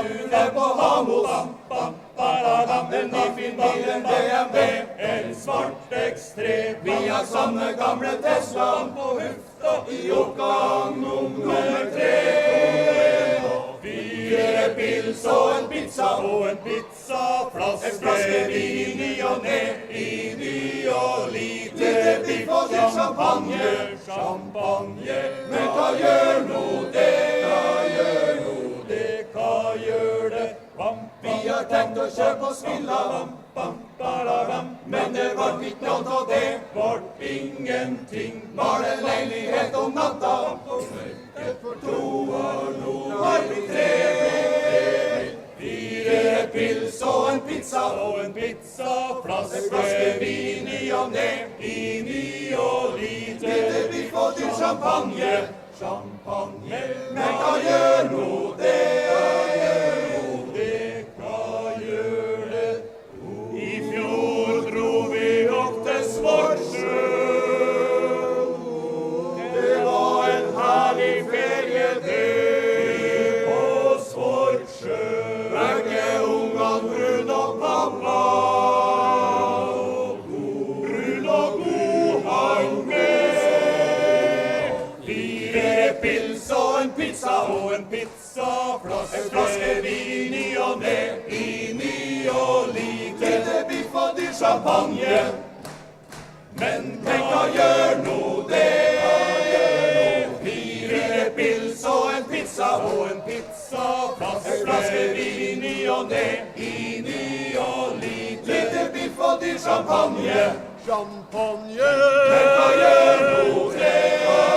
Tunet på Hamos, en nyfin bil, en BMW, en svart X3. Vi har samme gamle Tesla på hufta i oppgang nummer 3. 4 pils og en pizza, en flaske vin i og ned, i ny og lite biff og litt champagne. Men hva gjør nå det? Hva gjør det? Vi har tenkt å kjøpe oss villa, men det var ikke noe av det. Vart ingenting, bare leilighet om natta. For 2 år nå har vi 3 blitt. 4 pils og en pizza, flaske vin i og ned, i ny og lite biff og til champagne. Men hva gjør nå det? Hva gjør det? I fjor dro vi opp til Svartsjø. Det var en herlig ferie det på Svartsjø. Begge ungene brun og pappa. Brun og god hang med. 4 pils og en pizza, flaske vin i og ned, i ny og lite biff og dyr champagne. Men hva gjør nå det? 4 pils og en pizza, flaske vin i og ned, i ny og lite biff og dyr champagne. Men hva gjør nå det?